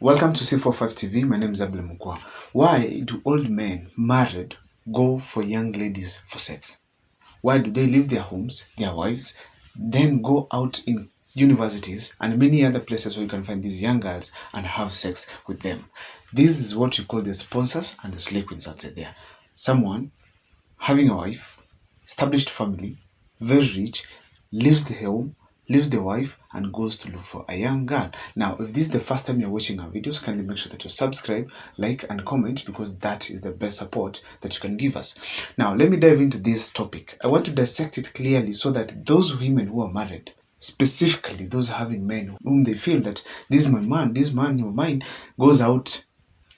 Welcome to C45 TV. My name is Abel Mukwa. Why do old men married go for young ladies for sex? Why do they leave their homes, their wives, then go out in universities and many other places where you can find these young girls and have sex with them? This is what you call the sponsors and the slave queens out there. Someone having a wife, established family, very rich, leaves the home, leaves the wife, and goes to look for a young girl. Now, if this is the first time you're watching our videos, kindly make sure that you subscribe, like, and comment, because that is the best support that you can give us. Now, let me dive into this topic. I want to dissect it clearly so that those women who are married, specifically those having men whom they feel that this is my man, this man of mine goes out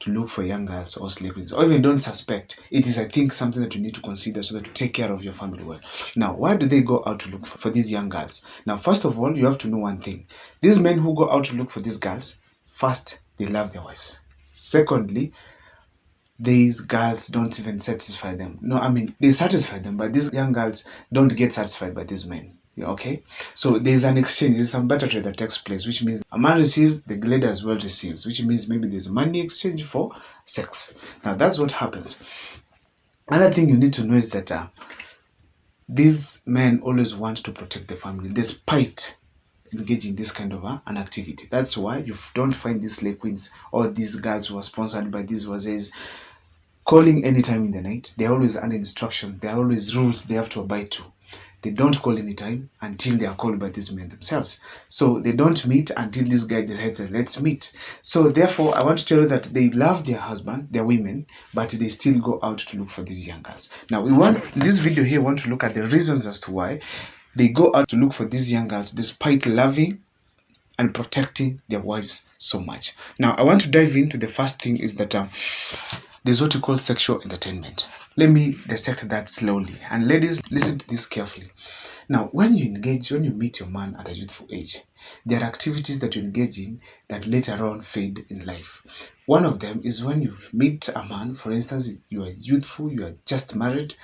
to look for young girls or slave queens, or even don't suspect. It is, I think, something that you need to consider so that you take care of your family well. Now, why do they go out to look for these young girls? Now, first of all, you have to know one thing. These men who go out to look for these girls, first, they love their wives. Secondly, these girls don't even satisfy them. No, I mean, they satisfy them, but these young girls don't get satisfied by these men. Okay, so there's an exchange, there's some better trade that takes place, which means a man receives, the lady as well receives, which means maybe there's money exchange for sex. Now that's what happens. Another thing you need to know is that these men always want to protect the family despite engaging this kind of an activity. That's why you don't find these slave queens or these girls who are sponsored by these wazes calling anytime in the night. They're always under instructions, there are always rules they have to abide to. They don't call anytime until they are called by these men themselves. So they don't meet until this guy decides, let's meet. So therefore, I want to tell you that they love their husband, their women, but they still go out to look for these young girls. Now, in this video here, we want to look at the reasons as to why they go out to look for these young girls despite loving and protecting their wives so much. Now, I want to dive into the first thing is that there's what you call sexual entertainment. Let me dissect that slowly. And ladies, listen to this carefully. Now, when you meet your man at a youthful age, there are activities that you engage in that later on fade in life. One of them is when you meet a man, for instance, you are youthful, you are just married,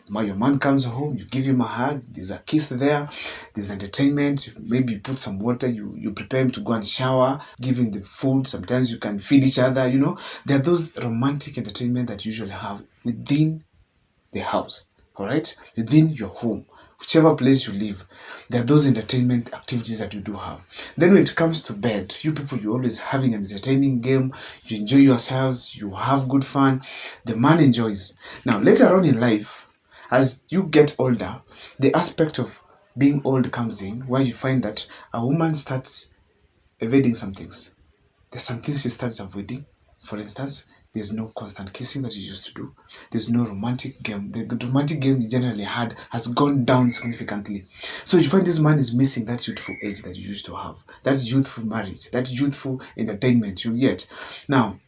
your man comes home, you give him a hug, there's a kiss there, there's entertainment, maybe you put some water, you prepare him to go and shower, give him the food, sometimes you can feed each other, There are those romantic entertainment that you usually have within the house, all right, within your home. Whichever place you live, there are those entertainment activities that you do have. Then when it comes to bed, you people, you're always having an entertaining game, you enjoy yourselves, you have good fun, the man enjoys. Now, later on in life, as you get older, the aspect of being old comes in, where you find that a woman starts evading some things. There's some things she starts avoiding. For instance, there's no constant kissing that you used to do. There's no romantic game. The romantic game you generally had has gone down significantly. So you find this man is missing that youthful age that you used to have, that youthful marriage, that youthful entertainment you get. Now,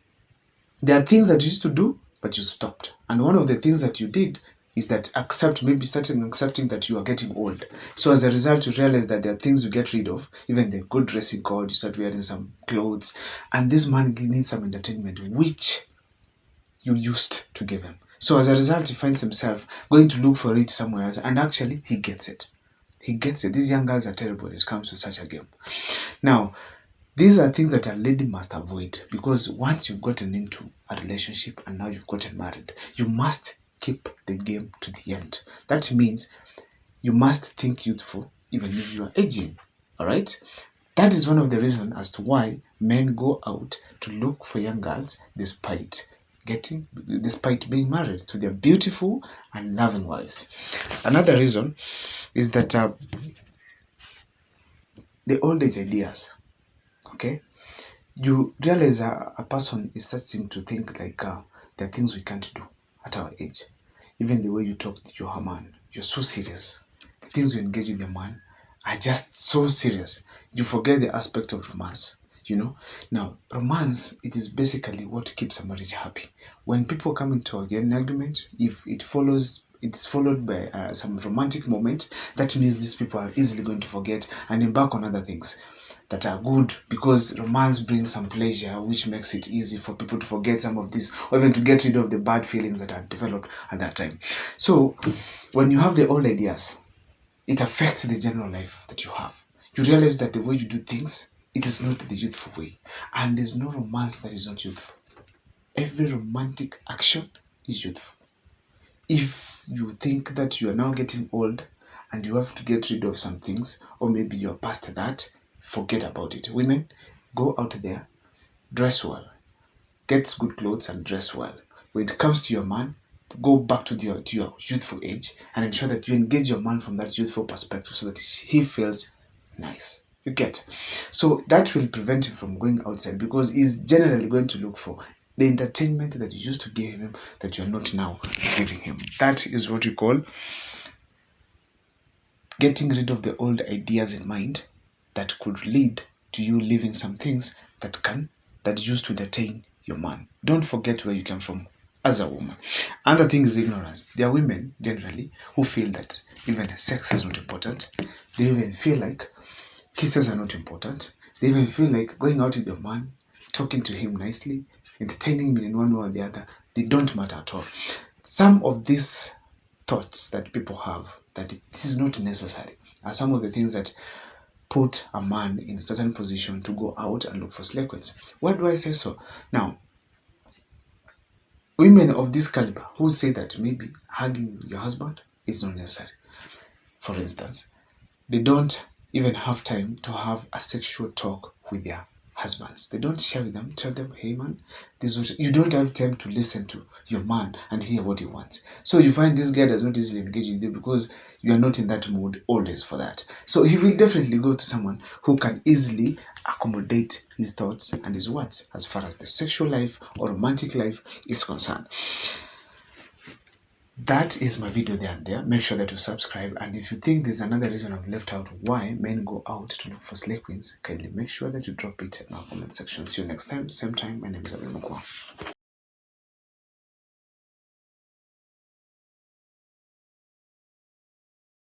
there are things that you used to do, but you stopped. And one of the things that you did is that accepting that you are getting old. So as a result, you realize that there are things you get rid of, even the good dressing code, you start wearing some clothes, and this man needs some entertainment, which you used to give him. So as a result, he finds himself going to look for it somewhere else, and actually, he gets it. He gets it. These young girls are terrible when it comes to such a game. Now, these are things that a lady must avoid, because once you've gotten into a relationship and now you've gotten married, you must keep the game to the end. That means you must think youthful even if you are aging. All right? That is one of the reasons as to why men go out to look for young girls despite being married to their beautiful and loving wives. Another reason is that the old age ideas. Okay? You realize a person is starting to think like there are things we can't do at our age. Even the way you talk to your man, you're so serious. The things you engage with your man are just so serious. You forget the aspect of romance, Now, romance, it is basically what keeps a marriage happy. When people come into an argument, if it's followed by some romantic moment, that means these people are easily going to forget and embark on other things that are good, because romance brings some pleasure, which makes it easy for people to forget some of this, or even to get rid of the bad feelings that are developed at that time. So when you have the old ideas, it affects the general life that you have. You realize that the way you do things It is not the youthful way. And there's no romance that is not youthful. Every romantic action is youthful. If you think that you are now getting old and you have to get rid of some things, or maybe you're past that, forget about it. Women, go out there, dress well, get good clothes and dress well. When it comes to your man, go back to your youthful age and ensure that you engage your man from that youthful perspective so that he feels nice. You get? So that will prevent him from going outside because he's generally going to look for the entertainment that you used to give him that you're not now giving him. That is what we call getting rid of the old ideas in mind that could lead to you leaving some things that used to entertain your man. Don't forget where you came from as a woman. Another thing is ignorance. There are women generally who feel that even sex is not important. They even feel like kisses are not important. They even feel like going out with your man, talking to him nicely, entertaining him in one way or the other, they don't matter at all. Some of these thoughts that people have that it is not necessary are some of the things that put a man in a certain position to go out and look for slave queens. Why do I say so? Now, women of this caliber who say that maybe hugging your husband is not necessary. For instance, they don't even have time to have a sexual talk with their husbands. They don't share with them, tell them, hey man, this is what you don't have time to listen to your man and hear what he wants. So you find this guy does not easily engage with you because you are not in that mood always for that. So he will definitely go to someone who can easily accommodate his thoughts and his words as far as the sexual life or romantic life is concerned. That is my video there and there. Make sure that you subscribe. And if you think there's another reason I've left out why men go out to look for slave queens, kindly make sure that you drop it in our comment section. See you next time, same time. My name is Abel Mukwa.